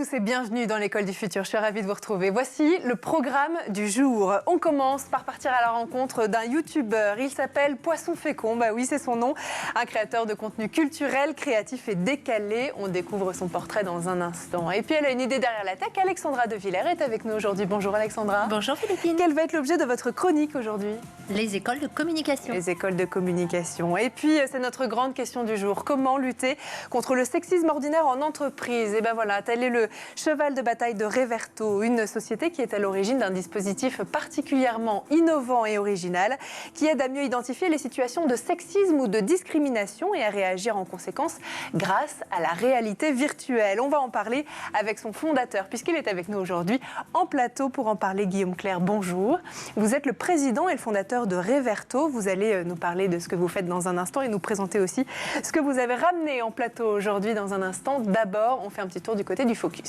tous et bienvenue dans l'école du futur. Je suis ravie de vous retrouver. Voici le programme du jour. On commence par partir à la rencontre d'un youtubeur. Il s'appelle Poisson Fécond. Bah oui, c'est son nom. Un créateur de contenu culturel, créatif et décalé. On découvre son portrait dans un instant. Et puis elle a une idée derrière la tech. Alexandra De Villers est avec nous aujourd'hui. Bonjour Alexandra. Bonjour Philippine. Quel va être l'objet de votre chronique aujourd'hui? Les écoles de communication. Les écoles de communication. Et puis c'est notre grande question du jour. Comment lutter contre le sexisme ordinaire en entreprise? Et ben voilà, tel est le cheval de bataille de Reverto, une société qui est à l'origine d'un dispositif particulièrement innovant et original qui aide à mieux identifier les situations de sexisme ou de discrimination et à réagir en conséquence grâce à la réalité virtuelle. On va en parler avec son fondateur puisqu'il est avec nous aujourd'hui en plateau pour en parler. Guillaume Clerc, bonjour. Vous êtes le président et le fondateur de Reverto. Vous allez nous parler de ce que vous faites dans un instant et nous présenter aussi ce que vous avez ramené en plateau aujourd'hui dans un instant. D'abord, on fait un petit tour du côté du focus.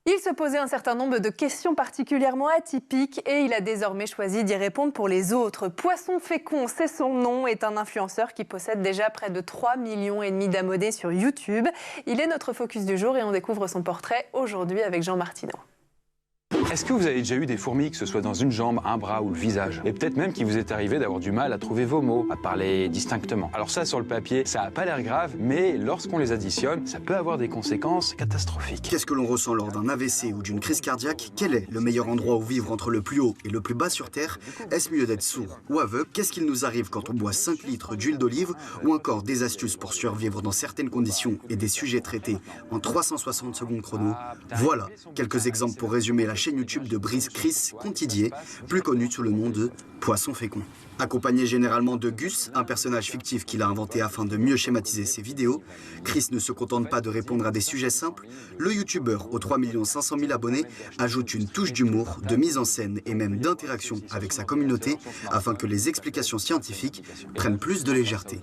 Il se posait un certain nombre de questions particulièrement atypiques et il a désormais choisi d'y répondre pour les autres. Poisson Fécond, c'est son nom, est un influenceur qui possède déjà près de 3,5 millions d'abonnés sur YouTube. Il est notre focus du jour et on découvre son portrait aujourd'hui avec Jean Martineau. Est-ce que vous avez déjà eu des fourmis, que ce soit dans une jambe, un bras ou le visage? Et peut-être même qu'il vous est arrivé d'avoir du mal à trouver vos mots, à parler distinctement. Alors ça, sur le papier, ça n'a pas l'air grave, mais lorsqu'on les additionne, ça peut avoir des conséquences catastrophiques. Qu'est-ce que l'on ressent lors d'un AVC ou d'une crise cardiaque? Quel est le meilleur endroit où vivre entre le plus haut et le plus bas sur Terre? Est-ce mieux d'être sourd ou aveugle? Qu'est-ce qu'il nous arrive quand on boit 5 litres d'huile d'olive? Ou encore des astuces pour survivre dans certaines conditions et des sujets traités en 360 secondes chrono? Voilà quelques exemples pour résumer la chaîne YouTube de Brice Chris Contidier, plus connu sous le nom de Poisson Fécond. Accompagné généralement de Gus, un personnage fictif qu'il a inventé afin de mieux schématiser ses vidéos, Chris ne se contente pas de répondre à des sujets simples. Le youtubeur aux 3 500 000 abonnés ajoute une touche d'humour, de mise en scène et même d'interaction avec sa communauté afin que les explications scientifiques prennent plus de légèreté.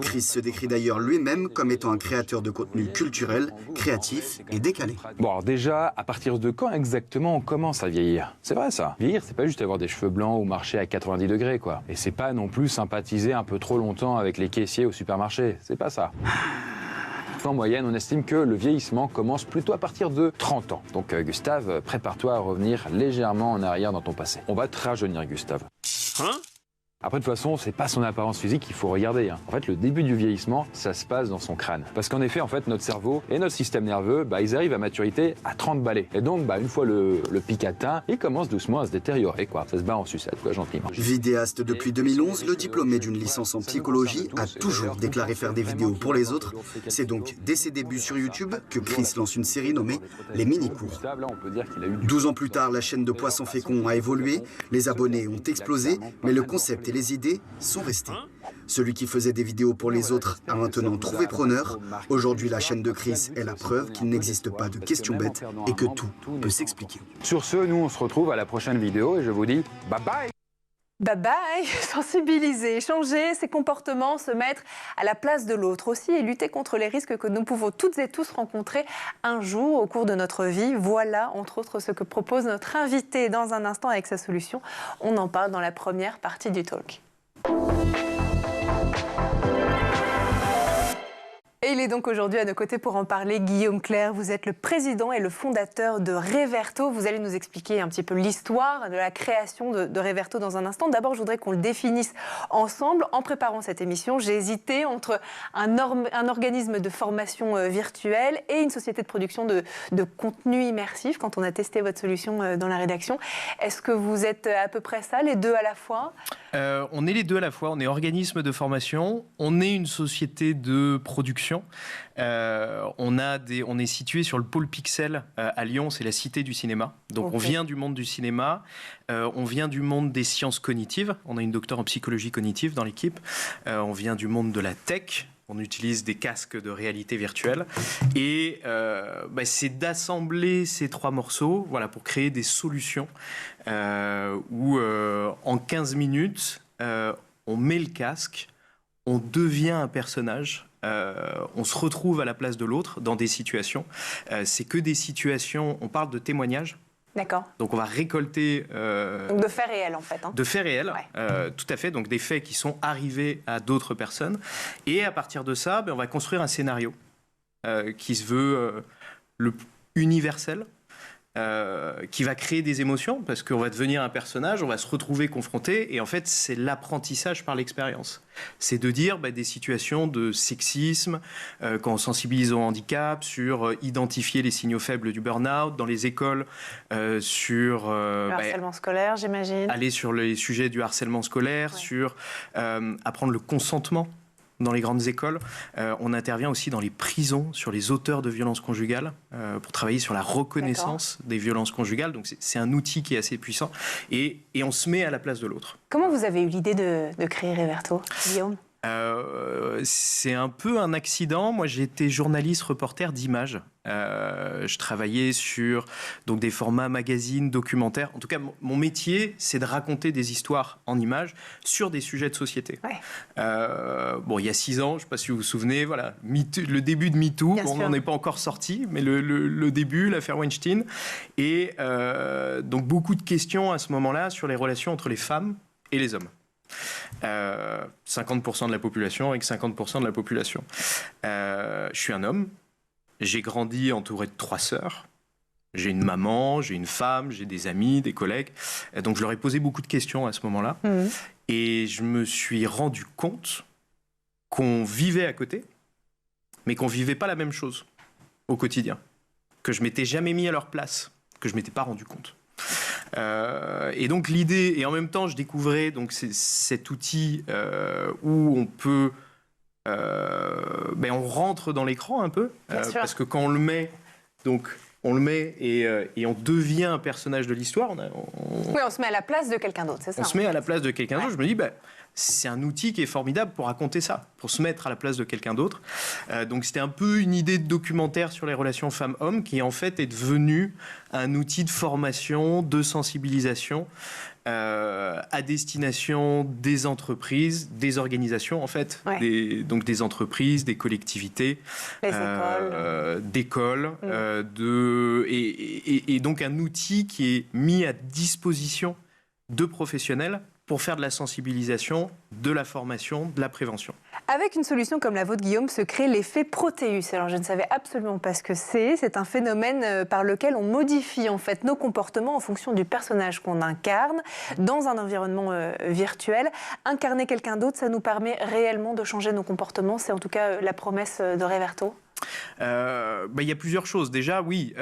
Chris se décrit d'ailleurs lui-même comme étant un créateur de contenu culturel, créatif et décalé. Bon, alors déjà, à partir de quand exactement on commence à vieillir? C'est vrai ça. Vieillir, c'est pas juste avoir des cheveux blancs ou marcher à 90 degrés, quoi. Et c'est pas non plus sympathiser un peu trop longtemps avec les caissiers au supermarché. C'est pas ça. En moyenne, on estime que le vieillissement commence plutôt à partir de 30 ans. Donc Gustave, prépare-toi à revenir légèrement en arrière dans ton passé. On va te rajeunir, Gustave. Hein? Après, de toute façon, c'est pas son apparence physique qu'il faut regarder. En fait, le début du vieillissement, ça se passe dans son crâne. Parce qu'en effet, notre cerveau et notre système nerveux, ils arrivent à maturité à 30 balais. Et donc, une fois le pic atteint, ils commencent doucement à se détériorer, quoi. Ça se bat en sucette, quoi, gentiment. Vidéaste depuis 2011, le diplômé d'une licence en psychologie a toujours déclaré faire des vidéos pour les autres. C'est donc dès ses débuts sur YouTube que Chris lance une série nommée Les Mini-Cours. 12 ans plus tard, la chaîne de Poisson Fécond a évolué, les abonnés ont explosé, mais le concept et les idées sont restés. Celui qui faisait des vidéos pour les autres a maintenant trouvé preneur. Aujourd'hui, la chaîne de Chris est la preuve qu'il n'existe pas de questions bêtes et que tout peut s'expliquer. Sur ce, nous, on se retrouve à la prochaine vidéo et je vous dis bye bye. Bye bye, sensibiliser, changer ses comportements, se mettre à la place de l'autre aussi et lutter contre les risques que nous pouvons toutes et tous rencontrer un jour au cours de notre vie. Voilà, entre autres, ce que propose notre invité dans un instant avec sa solution. On en parle dans la première partie du talk. Et il est donc aujourd'hui à nos côtés pour en parler. Guillaume Clerc, vous êtes le président et le fondateur de Reverto. Vous allez nous expliquer un petit peu l'histoire de la création de Reverto dans un instant. D'abord, je voudrais qu'on le définisse ensemble. En préparant cette émission, j'ai hésité entre un organisme de formation virtuelle et une société de production de contenu immersif quand on a testé votre solution dans la rédaction. Est-ce que vous êtes à peu près ça, les deux à la fois? On est les deux à la fois. On est organisme de formation, on est une société de production. On est situé sur le pôle Pixel à Lyon, c'est la cité du cinéma. Donc okay. On vient du monde du cinéma, on vient du monde des sciences cognitives. On a une docteure en psychologie cognitive dans l'équipe. On vient du monde de la tech. On utilise des casques de réalité virtuelle. Et c'est d'assembler ces trois morceaux pour créer des solutions où en 15 minutes, on met le casque, on devient un personnage. On se retrouve à la place de l'autre dans des situations. C'est que des situations, on parle de témoignages. D'accord. Donc on va récolter... Donc de faits réels en fait. De faits réels, tout à fait, donc des faits qui sont arrivés à d'autres personnes. Et à partir de ça, on va construire un scénario qui se veut universel, qui va créer des émotions, parce qu'on va devenir un personnage, on va se retrouver confronté, et en fait, c'est l'apprentissage par l'expérience. C'est de dire des situations de sexisme, quand on sensibilise au handicap, sur identifier les signaux faibles du burn-out, dans les écoles, sur... le harcèlement scolaire, j'imagine. Aller sur les sujets du harcèlement scolaire, sur apprendre le consentement. Dans les grandes écoles, on intervient aussi dans les prisons sur les auteurs de violences conjugales pour travailler sur la reconnaissance des violences conjugales. Donc c'est un outil qui est assez puissant et on se met à la place de l'autre. Comment vous avez eu l'idée de créer Réverto, Guillaume ? C'est un peu un accident. Moi, j'étais journaliste, reporter d'images. Je travaillais sur donc, des formats magazines, documentaires. En tout cas, mon métier, c'est de raconter des histoires en images sur des sujets de société. Bon, il y a 6 ans, je ne sais pas si vous vous souvenez, voilà, le début de MeToo. On n'en est pas encore sorti, mais le début, l'affaire Weinstein. Et donc, beaucoup de questions à ce moment-là sur les relations entre les femmes et les hommes. 50% de la population avec 50% de la population. Je suis un homme, j'ai grandi entouré de 3 sœurs, j'ai une maman, j'ai une femme, j'ai des amis, des collègues, donc je leur ai posé beaucoup de questions à ce moment-là, et je me suis rendu compte qu'on vivait à côté, mais qu'on vivait pas la même chose au quotidien, que je m'étais jamais mis à leur place, que je m'étais pas rendu compte. Et donc l'idée, et en même temps je découvrais donc cet outil où on peut, on rentre dans l'écran un peu, parce que quand on le met, donc on le met et on devient un personnage de l'histoire. Oui, on se met à la place de quelqu'un d'autre, c'est ça. On se met à la place de quelqu'un d'autre. Je me dis, c'est un outil qui est formidable pour raconter ça, pour se mettre à la place de quelqu'un d'autre. Donc c'était un peu une idée de documentaire sur les relations femmes-hommes qui en fait est devenu un outil de formation, de sensibilisation à destination des entreprises, des organisations en fait, donc des entreprises, des collectivités, d'écoles, et donc un outil qui est mis à disposition de professionnels pour faire de la sensibilisation, de la formation, de la prévention. Avec une solution comme la vôtre, Guillaume, se crée l'effet Proteus. Alors, je ne savais absolument pas ce que c'est. C'est un phénomène par lequel on modifie en fait nos comportements en fonction du personnage qu'on incarne dans un environnement virtuel. Incarner quelqu'un d'autre, ça nous permet réellement de changer nos comportements. C'est en tout cas la promesse de Réverto. Y a plusieurs choses. Déjà, oui,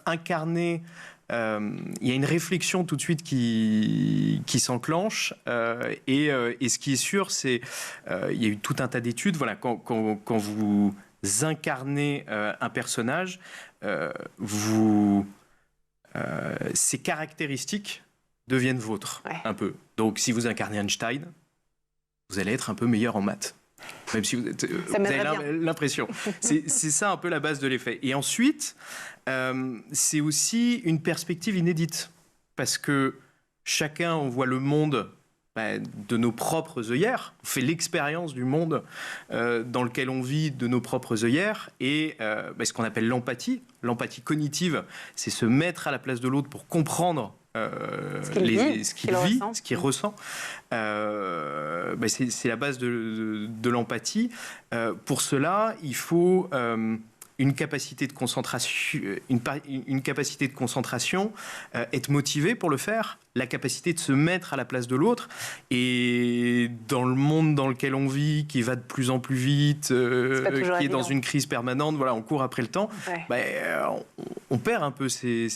incarner... il y a une réflexion tout de suite qui s'enclenche et ce qui est sûr, c'est il y a eu tout un tas d'études. Voilà, quand vous incarnez un personnage, ses caractéristiques deviennent vôtres un peu. Donc, si vous incarnez Einstein, vous allez être un peu meilleur en maths. Même si vous avez l'impression. C'est ça un peu la base de l'effet. Et ensuite, c'est aussi une perspective inédite. Parce que chacun, on voit le monde de nos propres œillères. On fait l'expérience du monde dans lequel on vit de nos propres œillères. Et ce qu'on appelle l'empathie cognitive, c'est se mettre à la place de l'autre pour comprendre ce qu'il vit, ce qu'il ressent. C'est la base de l'empathie. Pour cela, il faut une capacité de concentration, être motivé pour le faire, la capacité de se mettre à la place de l'autre. Et dans le monde dans lequel on vit, qui va de plus en plus vite, qui est dans une crise permanente, voilà, on court après le temps, on perd un peu ces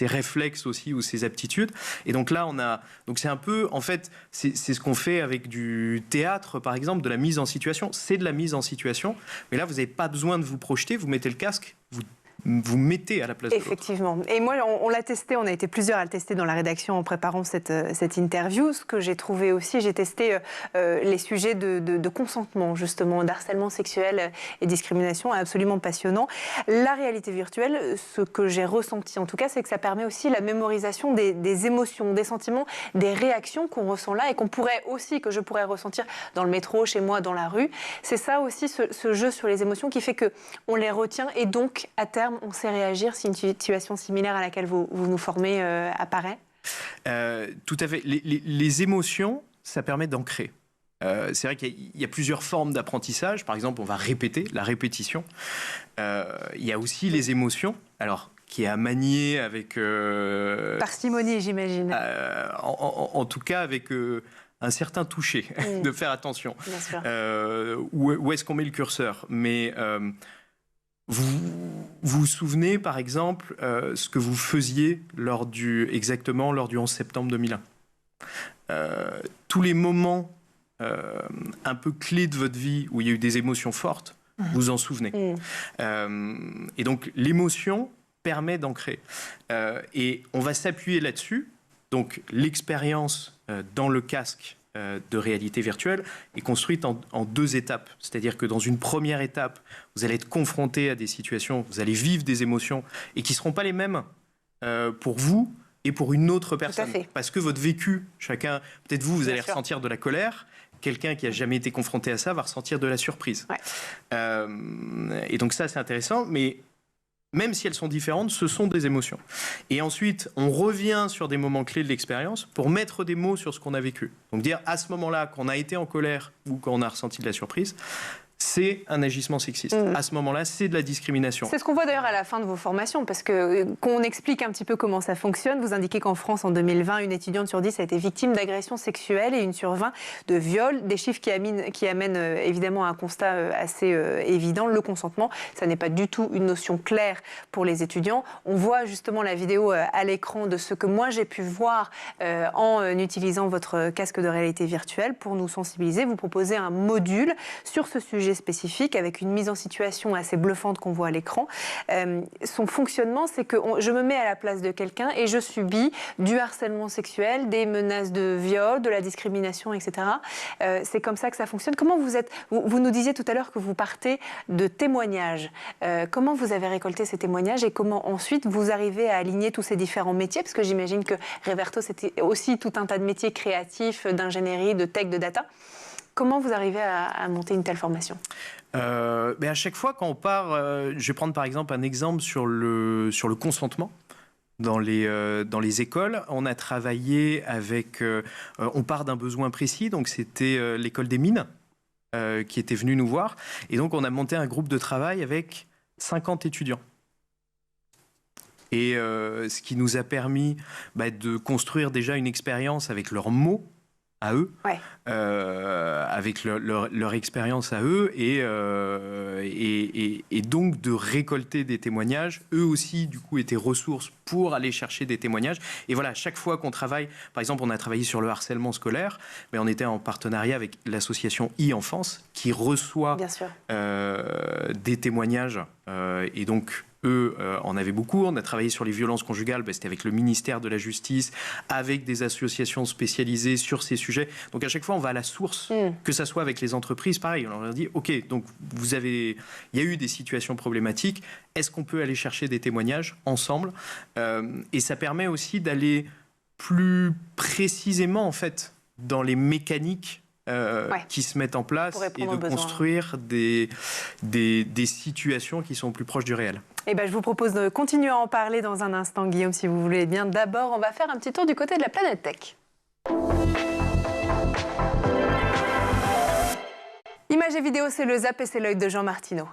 réflexes aussi ou ces aptitudes. Et donc là, donc c'est un peu, en fait, c'est ce qu'on fait avec du théâtre, par exemple, de la mise en situation. C'est de la mise en situation, mais là, vous n'avez pas besoin de vous projeter, vous mettez le casque, vous mettez à la place de l'autre. Effectivement. Et moi, on l'a testé, on a été plusieurs à le tester dans la rédaction en préparant cette interview. Ce que j'ai trouvé aussi, j'ai testé les sujets de consentement, justement, d'harcèlement sexuel et discrimination, absolument passionnant. La réalité virtuelle, ce que j'ai ressenti en tout cas, c'est que ça permet aussi la mémorisation des émotions, des sentiments, des réactions qu'on ressent là et que je pourrais ressentir dans le métro, chez moi, dans la rue. C'est ça aussi, ce jeu sur les émotions qui fait qu'on les retient et donc, à terme, terme, on sait réagir si une situation similaire à laquelle vous nous formez apparaît? Tout à fait. Les émotions, ça permet d'ancrer. C'est vrai qu'il y a plusieurs formes d'apprentissage. Par exemple, on va répéter, la répétition. Il y a aussi les émotions, alors qui est à manier avec... Parcimonie, j'imagine. En tout cas, avec un certain toucher, de faire attention. Bien sûr. Où est-ce qu'on met le curseur? Mais vous vous souvenez, par exemple, ce que vous faisiez exactement lors du 11 septembre 2001. Tous les moments un peu clés de votre vie où il y a eu des émotions fortes, vous en souvenez. Et donc, l'émotion permet d'ancrer. Et on va s'appuyer là-dessus. Donc, l'expérience dans le casque de réalité virtuelle est construite en 2 étapes. C'est-à-dire que dans une première étape, vous allez être confronté à des situations, vous allez vivre des émotions et qui ne seront pas les mêmes pour vous et pour une autre personne. Parce que votre vécu, chacun, peut-être vous allez ressentir de la colère. Quelqu'un qui n'a jamais été confronté à ça va ressentir de la surprise. Et donc ça, c'est intéressant. Mais même si elles sont différentes, ce sont des émotions. Et ensuite, on revient sur des moments clés de l'expérience pour mettre des mots sur ce qu'on a vécu. Donc dire à ce moment-là qu'on a été en colère ou qu'on a ressenti de la surprise, c'est un agissement sexiste. À ce moment-là, c'est de la discrimination. C'est ce qu'on voit d'ailleurs à la fin de vos formations, parce qu'on explique un petit peu comment ça fonctionne. Vous indiquez qu'en France, en 2020, une étudiante sur 10 a été victime d'agressions sexuelles et une sur 20 de viols. Des chiffres qui amènent évidemment à un constat assez évident. Le consentement, ça n'est pas du tout une notion claire pour les étudiants. On voit justement la vidéo à l'écran de ce que moi j'ai pu voir en utilisant votre casque de réalité virtuelle pour nous sensibiliser. Vous proposez un module sur ce sujet spécifique avec une mise en situation assez bluffante qu'on voit à l'écran. Son fonctionnement, c'est que je me mets à la place de quelqu'un et je subis du harcèlement sexuel, des menaces de viol, de la discrimination, etc. C'est comme ça que ça fonctionne. Comment vous nous disiez tout à l'heure que vous partez de témoignages. Comment vous avez récolté ces témoignages et comment ensuite vous arrivez à aligner tous ces différents métiers? Parce que j'imagine que Reverto, c'était aussi tout un tas de métiers créatifs, d'ingénierie, de tech, de data. Comment vous arrivez à monter une telle formation? À chaque fois quand on part, je vais prendre par exemple un exemple sur le consentement. Dans les écoles, on a travaillé avec... on part d'un besoin précis, donc c'était l'école des mines qui était venue nous voir. Et donc on a monté un groupe de travail avec 50 étudiants. Et ce qui nous a permis de construire déjà une expérience avec leurs mots à eux, avec leur expérience à eux, et donc de récolter des témoignages. Eux aussi, du coup, étaient ressources pour aller chercher des témoignages. Et voilà, chaque fois qu'on travaille, par exemple, on a travaillé sur le harcèlement scolaire, mais on était en partenariat avec l'association e-Enfance, qui reçoit des témoignages, et donc eux en avaient beaucoup. On a travaillé sur les violences conjugales, c'était avec le ministère de la Justice, avec des associations spécialisées sur ces sujets. Donc à chaque fois, on va à la source, que ça soit avec les entreprises, pareil. On leur dit, OK, donc il y a eu des situations problématiques, est-ce qu'on peut aller chercher des témoignages ensemble? Et ça permet aussi d'aller plus précisément, en fait, dans les mécaniques qui se mettent en place et de construire des situations qui sont plus proches du réel. Je vous propose de continuer à en parler dans un instant, Guillaume, si vous voulez bien. D'abord, on va faire un petit tour du côté de la planète tech. Images et vidéos, c'est le Zap et c'est l'œil de Jean Martineau.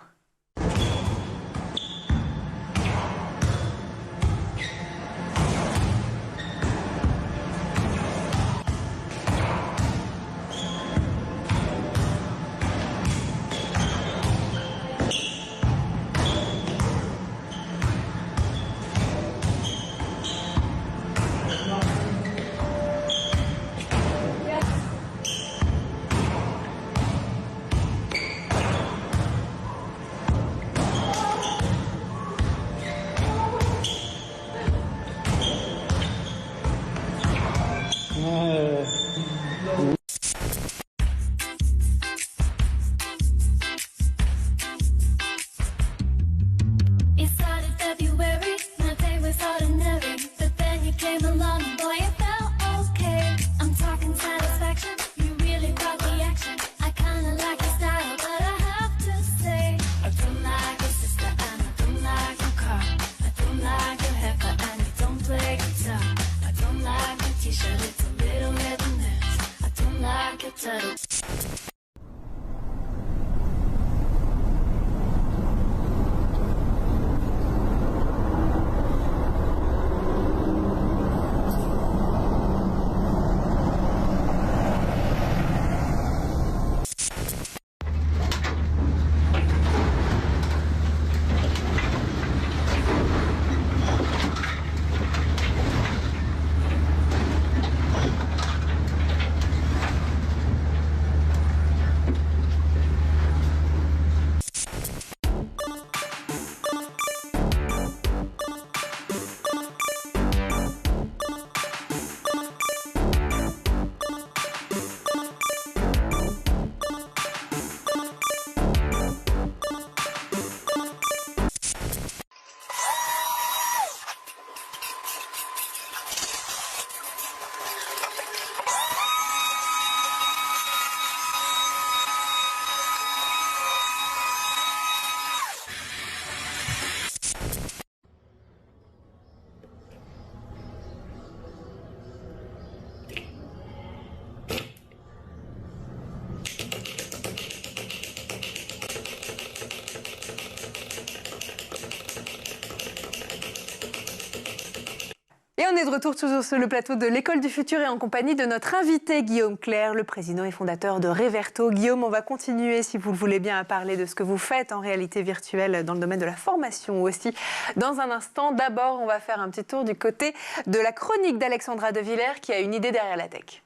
Et on est de retour toujours sur le plateau de l'École du Futur et en compagnie de notre invité Guillaume Clerc, le président et fondateur de Reverto. Guillaume, on va continuer, si vous le voulez bien, à parler de ce que vous faites en réalité virtuelle dans le domaine de la formation aussi. Dans un instant, d'abord, on va faire un petit tour du côté de la chronique d'Alexandra De Villers qui a une idée derrière la tech.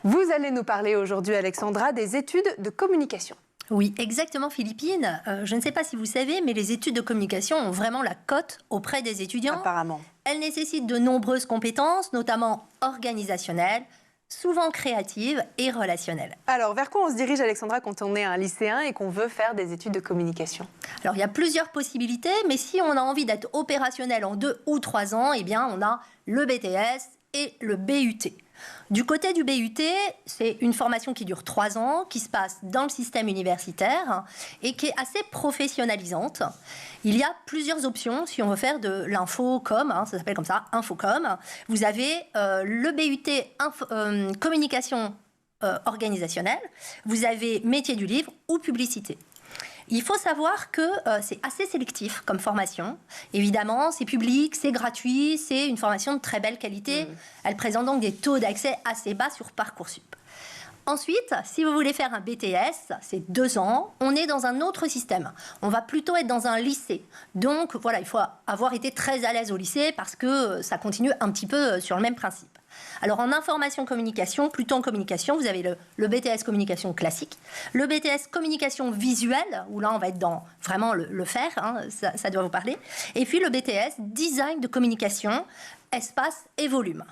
Vous allez nous parler aujourd'hui, Alexandra, des études de communication. Oui, exactement, Philippine. Je ne sais pas si vous savez, mais les études de communication ont vraiment la cote auprès des étudiants. Apparemment. Elles nécessitent de nombreuses compétences, notamment organisationnelles, souvent créatives et relationnelles. Alors, vers quoi on se dirige, Alexandra, quand on est un lycéen et qu'on veut faire des études de communication? Alors, il y a plusieurs possibilités, mais si on a envie d'être opérationnel en 2 ou 3 ans, eh bien, on a le BTS et le BUT. Du côté du BUT, c'est une formation qui dure 3 ans, qui se passe dans le système universitaire et qui est assez professionnalisante. Il y a plusieurs options si on veut faire de l'infocom, ça s'appelle comme ça, infocom. Vous avez le BUT communication organisationnelle, vous avez métier du livre ou publicité. Il faut savoir que c'est assez sélectif comme formation. Évidemment, c'est public, c'est gratuit, c'est une formation de très belle qualité. Elle présente donc des taux d'accès assez bas sur Parcoursup. Ensuite, si vous voulez faire un BTS, c'est 2 ans, on est dans un autre système. On va plutôt être dans un lycée. Donc voilà, il faut avoir été très à l'aise au lycée parce que ça continue un petit peu sur le même principe. Alors en information communication, plutôt en communication, vous avez le BTS communication classique, le BTS communication visuelle, où là on va être dans vraiment le faire, ça doit vous parler, et puis le BTS design de communication, espace et volume.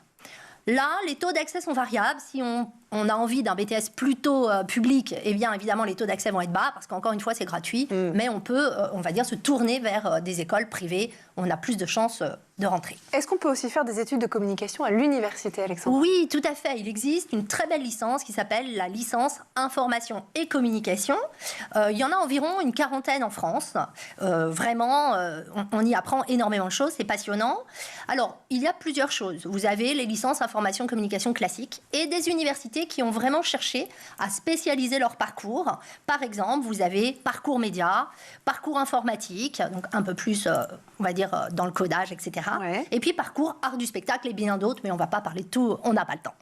Là, les taux d'accès sont variables. Si on a envie d'un BTS plutôt public, eh bien, évidemment, les taux d'accès vont être bas parce qu'encore une fois, c'est gratuit. Mais on peut, on va dire, se tourner vers des écoles privées où on a plus de chances de rentrer. Est-ce qu'on peut aussi faire des études de communication à l'université, Alexandra? Oui, tout à fait. Il existe une très belle licence qui s'appelle la licence information et communication. Il y en a environ une 40aine en France. Vraiment, on y apprend énormément de choses. C'est passionnant. Alors, il y a plusieurs choses. Vous avez les licences information et communication classiques et des universités qui ont vraiment cherché à spécialiser leur parcours. Par exemple, vous avez parcours média, parcours informatique, donc un peu plus, on va dire, dans le codage, etc. Ouais. Et puis parcours art du spectacle et bien d'autres, mais on ne va pas parler de tout, on n'a pas le temps.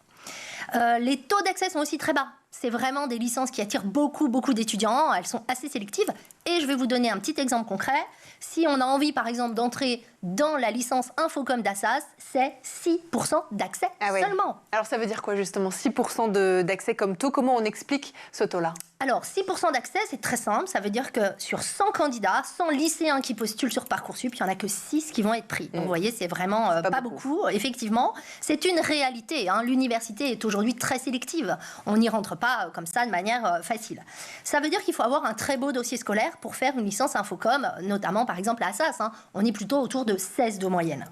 Les taux d'accès sont aussi très bas. C'est vraiment des licences qui attirent beaucoup d'étudiants. Elles sont assez sélectives. Et je vais vous donner un petit exemple concret. Si on a envie, par exemple, d'entrer dans la licence Infocom d'Assas, c'est 6% d'accès seulement. Alors ça veut dire quoi justement, 6% d'accès comme taux? Comment on explique ce taux-là? Alors 6% d'accès, c'est très simple. Ça veut dire que sur 100 candidats, 100 lycéens qui postulent sur Parcoursup, il n'y en a que 6 qui vont être pris. Donc vous voyez, c'est vraiment pas beaucoup. Effectivement, c'est une réalité. L'université est aujourd'hui très sélective. On n'y rentre pas comme ça de manière facile. Ça veut dire qu'il faut avoir un très beau dossier scolaire pour faire une licence Infocom, notamment par exemple à Assas. On est plutôt autour de 16 de moyenne.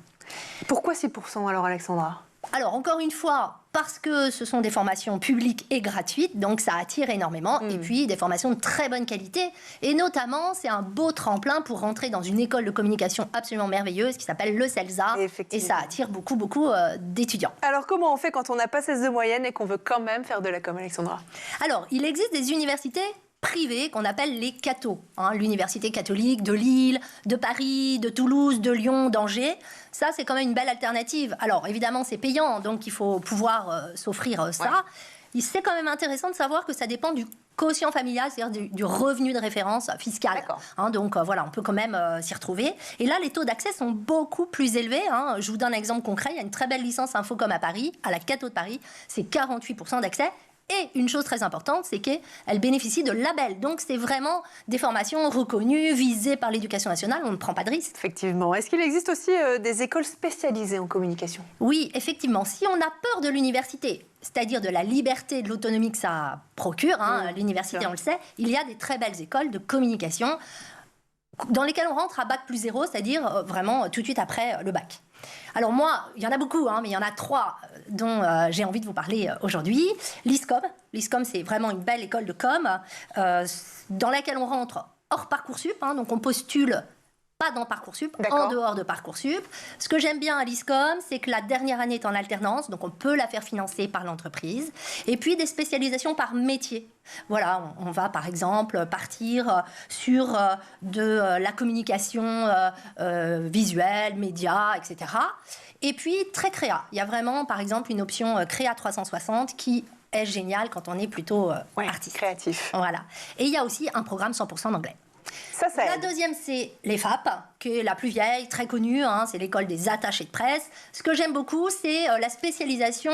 Pourquoi 6% alors, Alexandra? Alors, encore une fois, parce que ce sont des formations publiques et gratuites, donc ça attire énormément. Et puis, des formations de très bonne qualité. Et notamment, c'est un beau tremplin pour rentrer dans une école de communication absolument merveilleuse qui s'appelle le CELSA. Et ça attire beaucoup, beaucoup d'étudiants. Alors, comment on fait quand on n'a pas 16 de moyenne et qu'on veut quand même faire de la com, Alexandra? Alors, il existe des universités privées qu'on appelle les cathos. L'Université catholique de Lille, de Paris, de Toulouse, de Lyon, d'Angers. Ça, c'est quand même une belle alternative. Alors, évidemment, c'est payant, donc il faut pouvoir s'offrir ça. Ouais. C'est quand même intéressant de savoir que ça dépend du quotient familial, c'est-à-dire du revenu de référence fiscal. Donc voilà, on peut quand même s'y retrouver. Et là, les taux d'accès sont beaucoup plus élevés. Je vous donne un exemple concret. Il y a une très belle licence Infocom à Paris, à la Catho de Paris. C'est 48% d'accès. Et une chose très importante, c'est qu'elle bénéficie de labels. Donc, c'est vraiment des formations reconnues, visées par l'éducation nationale. On ne prend pas de risque. Effectivement. Est-ce qu'il existe aussi des écoles spécialisées en communication? Oui, effectivement. Si on a peur de l'université, c'est-à-dire de la liberté et de l'autonomie que ça procure, l'université, on le sait, il y a des très belles écoles de communication dans lesquelles on rentre à bac plus 0, c'est-à-dire vraiment tout de suite après le bac. Alors moi, il y en a beaucoup, mais il y en a 3 dont j'ai envie de vous parler aujourd'hui. L'ISCOM. L'ISCOM, c'est vraiment une belle école de com dans laquelle on rentre hors Parcoursup. Donc on postule pas dans Parcoursup, en dehors de Parcoursup. Ce que j'aime bien à l'ISCOM, c'est que la dernière année est en alternance, donc on peut la faire financer par l'entreprise. Et puis des spécialisations par métier. Voilà, on va par exemple partir sur de la communication visuelle, médias, etc. Et puis très créa. Il y a vraiment par exemple une option créa 360 qui est géniale quand on est plutôt artiste. Créatif. Voilà. Et il y a aussi un programme 100% d'anglais. Ça la deuxième, c'est l'EFAP, qui est la plus vieille, très connue, c'est l'école des attachés de presse. Ce que j'aime beaucoup, c'est la spécialisation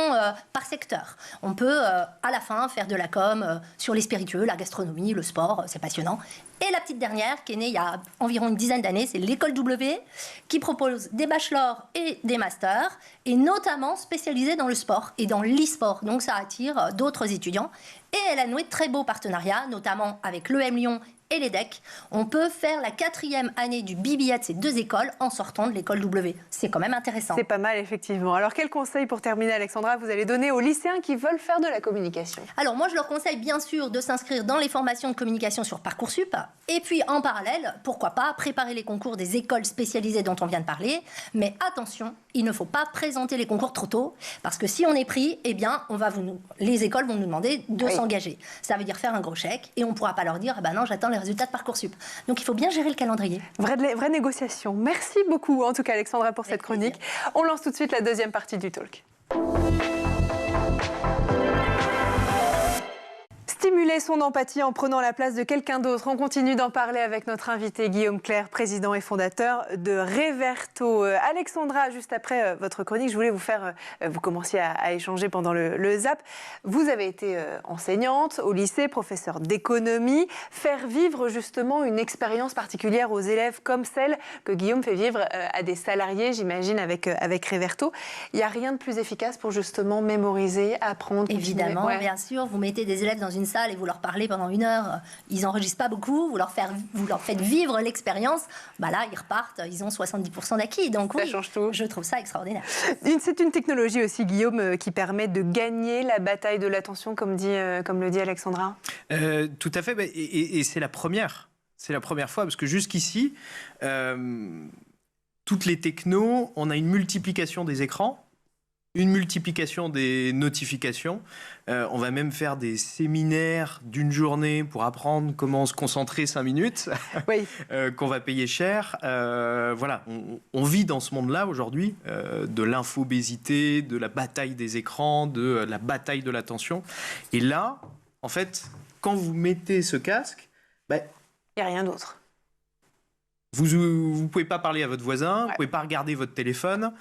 par secteur. On peut, à la fin, faire de la com sur les spiritueux, la gastronomie, le sport, c'est passionnant. Et la petite dernière, qui est née il y a environ une dizaine d'années, c'est l'école W, qui propose des bachelors et des masters, et notamment spécialisée dans le sport et dans l'e-sport. Donc ça attire d'autres étudiants. Et elle a noué de très beaux partenariats, notamment avec l'EM Lyon et l'EDEC. On peut faire la 4e année du BBA de ces 2 écoles en sortant de l'école W. C'est quand même intéressant. C'est pas mal, effectivement. Alors, quel conseil pour terminer, Alexandra, vous allez donner aux lycéens qui veulent faire de la communication? Alors, moi, je leur conseille bien sûr de s'inscrire dans les formations de communication sur Parcoursup. Et puis, en parallèle, pourquoi pas, préparer les concours des écoles spécialisées dont on vient de parler. Mais attention, il ne faut pas présenter les concours trop tôt, parce que si on est pris, eh bien, les écoles vont nous demander de s'engager. Ça veut dire faire un gros chèque, et on ne pourra pas leur dire, non, j'attends les résultats de Parcoursup. Donc il faut bien gérer le calendrier. Vraie négociation. Merci beaucoup, en tout cas, Alexandra, pour cette chronique. On lance tout de suite la deuxième partie du talk. Stimuler son empathie en prenant la place de quelqu'un d'autre. On continue d'en parler avec notre invité Guillaume Clerc, président et fondateur de Reverto. Alexandra, juste après votre chronique, je voulais vous faire... Vous commenciez à échanger pendant le ZAP. Vous avez été enseignante au lycée, professeure d'économie. Faire vivre justement une expérience particulière aux élèves comme celle que Guillaume fait vivre à des salariés, j'imagine, avec Reverto. Il n'y a rien de plus efficace pour justement mémoriser, apprendre. Évidemment, bien sûr. Vous mettez des élèves dans une salle et vous leur parlez pendant 1 heure, ils n'enregistrent pas beaucoup, vous leur faites vivre l'expérience, là ils repartent, ils ont 70% d'acquis. Donc ça change tout. Je trouve ça extraordinaire. C'est une technologie aussi, Guillaume, qui permet de gagner la bataille de l'attention, comme le dit Alexandra. Tout à fait, et c'est la première. C'est la première fois, parce que jusqu'ici, toutes les technos, on a une multiplication des écrans, une multiplication des notifications. On va même faire des séminaires d'1 journée pour apprendre comment se concentrer 5 minutes, qu'on va payer cher. Voilà, on vit dans ce monde-là aujourd'hui, de l'infobésité, de la bataille des écrans, de la bataille de l'attention. Et là, en fait, quand vous mettez ce casque, il n'y a rien d'autre. Vous ne pouvez pas parler à votre voisin, vous ne pouvez pas regarder votre téléphone.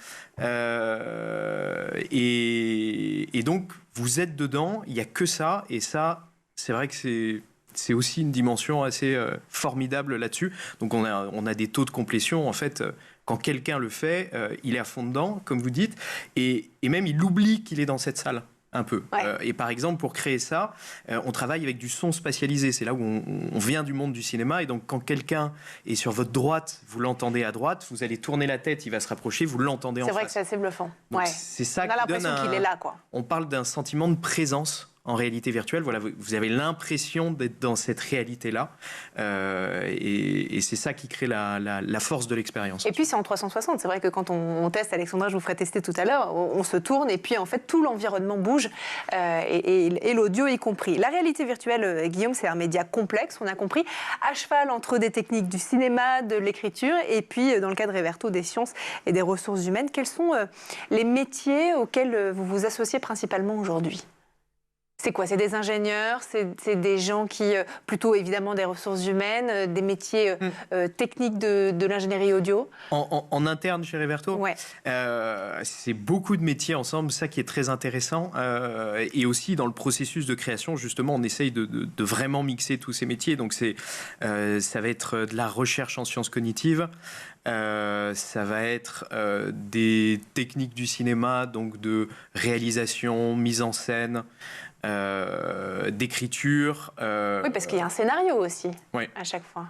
Et donc, vous êtes dedans, il n'y a que ça. Et ça, c'est vrai que c'est aussi une dimension assez formidable là-dessus. Donc, on a des taux de complétion, en fait, quand quelqu'un le fait, il est à fond dedans, comme vous dites. Et même, il oublie qu'il est dans cette salle. un peu. Ouais. Et par exemple, pour créer ça, on travaille avec du son spatialisé. C'est là où on vient du monde du cinéma. Et donc, quand quelqu'un est sur votre droite, vous l'entendez à droite, vous allez tourner la tête, il va se rapprocher, vous l'entendez en face. C'est vrai que c'est assez bluffant. Donc, Ouais. c'est ça On a qui donne l'impression qu'il est là, quoi. On parle d'un sentiment de présence en réalité virtuelle. Voilà, vous avez l'impression d'être dans cette réalité-là. Et c'est ça qui crée la force de l'expérience. Et puis c'est en 360. C'est vrai que quand on teste, Alexandra, je vous ferai tester tout à l'heure, on se tourne et puis en fait tout l'environnement bouge et l'audio y compris. La réalité virtuelle, Guillaume, c'est un média complexe, on a compris, à cheval entre des techniques du cinéma, de l'écriture et puis dans le cas de Reverto, des sciences et des ressources humaines. Quels sont les métiers auxquels vous vous associez principalement aujourd'hui ? C'est quoi? C'est des ingénieurs, c'est des gens qui, plutôt évidemment des ressources humaines, des métiers techniques de l'ingénierie audio. En interne chez Reverto, Ouais. C'est beaucoup de métiers ensemble, ça qui est très intéressant. Et aussi dans le processus de création, justement, on essaye de vraiment mixer tous ces métiers. Donc ça va être de la recherche en sciences cognitives, ça va être des techniques du cinéma, donc de réalisation, mise en scène, d'écriture. Oui, parce qu'il y a un scénario aussi, ouais. à chaque fois.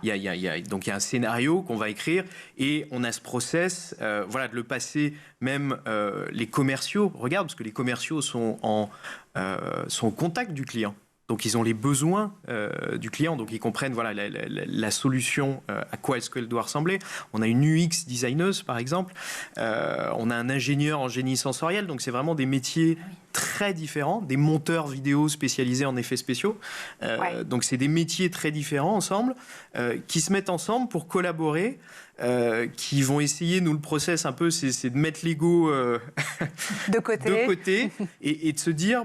Donc il y a un scénario qu'on va écrire et on a ce process, voilà, de le passer même les commerciaux. Regarde, parce que les commerciaux sont au contact du client. Donc ils ont les besoins du client, donc ils comprennent voilà, la solution, à quoi est-ce qu'elle doit ressembler. On a une UX designeuse par exemple, on a un ingénieur en génie sensoriel, donc c'est vraiment des métiers très différents, des monteurs vidéo spécialisés en effets spéciaux. Donc c'est des métiers très différents ensemble, qui se mettent ensemble pour collaborer, qui vont essayer, nous le process un peu, c'est de mettre l'ego de côté et de se dire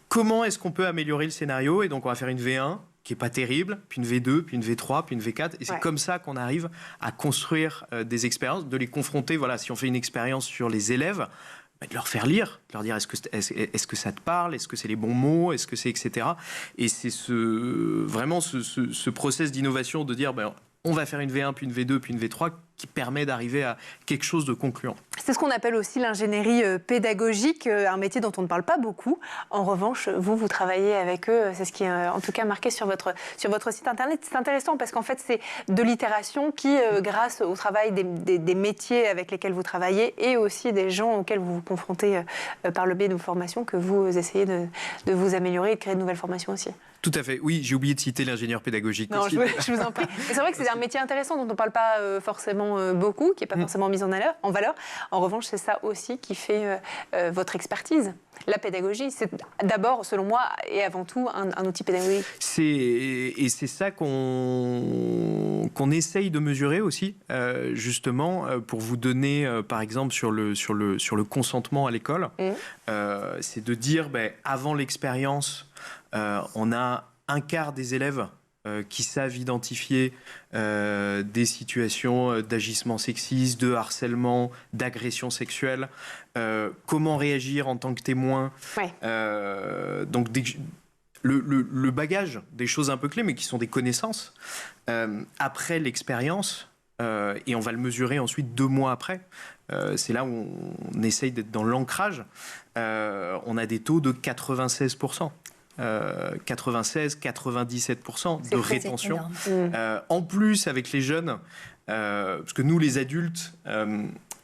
comment est-ce qu'on peut améliorer le scénario. Et donc on va faire une V1 qui n'est pas terrible, puis une V2, puis une V3, puis une V4. Et c'est comme ça qu'on arrive à construire des expériences, de les confronter. Voilà, si on fait une expérience sur les élèves, de leur faire lire, de leur dire est-ce que ça te parle, est-ce que c'est les bons mots, est-ce que c'est etc. Et c'est vraiment ce process d'innovation de dire on va faire une V1, puis une V2, puis une V3 qui permet d'arriver à quelque chose de concluant. C'est ce qu'on appelle aussi l'ingénierie pédagogique, un métier dont on ne parle pas beaucoup. En revanche, vous travaillez avec eux, c'est ce qui est en tout cas marqué sur votre site internet. C'est intéressant parce qu'en fait, c'est de l'itération qui, grâce au travail des métiers avec lesquels vous travaillez et aussi des gens auxquels vous vous confrontez par le biais de vos formations, que vous essayez de vous améliorer et de créer de nouvelles formations aussi. Tout à fait. Oui, j'ai oublié de citer l'ingénieur pédagogique. Non, aussi. Je vous en prie. C'est vrai que c'est un métier intéressant dont on ne parle pas forcément beaucoup, qui n'est pas forcément mis en valeur. En revanche, c'est ça aussi qui fait votre expertise. La pédagogie, c'est d'abord, selon moi, et avant tout, un outil pédagogique. C'est ça qu'on essaye de mesurer aussi, justement, pour vous donner, par exemple, sur le consentement à l'école. C'est de dire, avant l'expérience, on a un quart des élèves qui savent identifier des situations d'agissement sexiste, de harcèlement, d'agression sexuelle, comment réagir en tant que témoin. Donc le bagage, des choses un peu clés, mais qui sont des connaissances, après l'expérience, et on va le mesurer ensuite 2 mois après. C'est là où on essaye d'être dans l'ancrage. On a des taux de 96%. 96-97% de rétention. En plus, avec les jeunes, parce que nous, les adultes,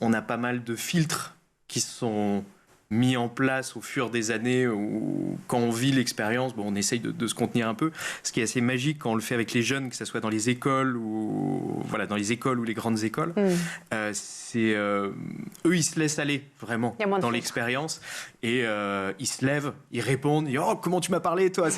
on a pas mal de filtres qui sont mis en place au fur des années où, quand on vit l'expérience, on essaye de se contenir un peu. Ce qui est assez magique quand on le fait avec les jeunes, que ce soit dans les écoles ou dans les écoles ou les grandes écoles, c'est eux, ils se laissent aller vraiment dans l'expérience et ils se lèvent, ils répondent, ils disent, oh, comment tu m'as parlé toi.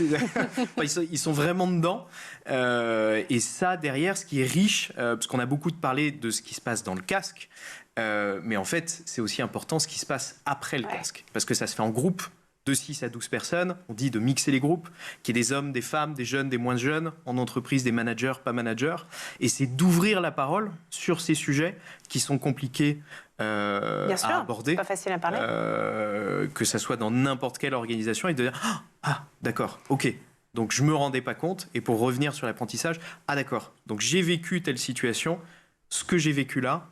Ils sont vraiment dedans. Et ça derrière, ce qui est riche, parce qu'on a beaucoup parlé de ce qui se passe dans le casque. Mais en fait, c'est aussi important ce qui se passe après le casque. Parce que ça se fait en groupe, de 6 à 12 personnes. On dit de mixer les groupes, qu'il y ait des hommes, des femmes, des jeunes, des moins jeunes, en entreprise, des managers, pas managers. Et c'est d'ouvrir la parole sur ces sujets qui sont compliqués à aborder. Pas facile à parler. Que ça soit dans n'importe quelle organisation, et de dire « Ah, d'accord, ok ». Donc je ne me rendais pas compte. Et pour revenir sur l'apprentissage, ah d'accord, donc j'ai vécu telle situation, ce que j'ai vécu là,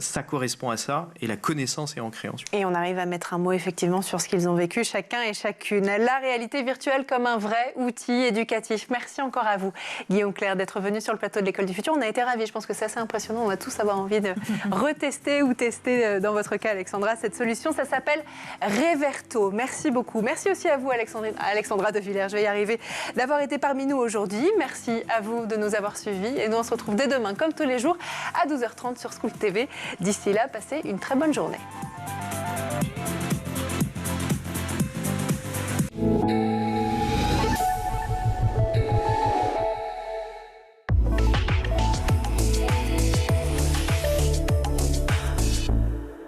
ça correspond à ça et la connaissance est ancrée ensuite. Et on arrive à mettre un mot effectivement sur ce qu'ils ont vécu, chacun et chacune. La réalité virtuelle comme un vrai outil éducatif. Merci encore à vous, Guillaume Clerc, d'être venu sur le plateau de l'École du Futur. On a été ravis, je pense que c'est assez impressionnant. On va tous avoir envie de retester ou tester, dans votre cas, Alexandra, cette solution. Ça s'appelle Reverto. Merci beaucoup. Merci aussi à vous, Alexandra de Villers, je vais y arriver, d'avoir été parmi nous aujourd'hui. Merci à vous de nous avoir suivis. Et nous, on se retrouve dès demain, comme tous les jours, à 12h30 sur Scoop TV. D'ici là, passez une très bonne journée.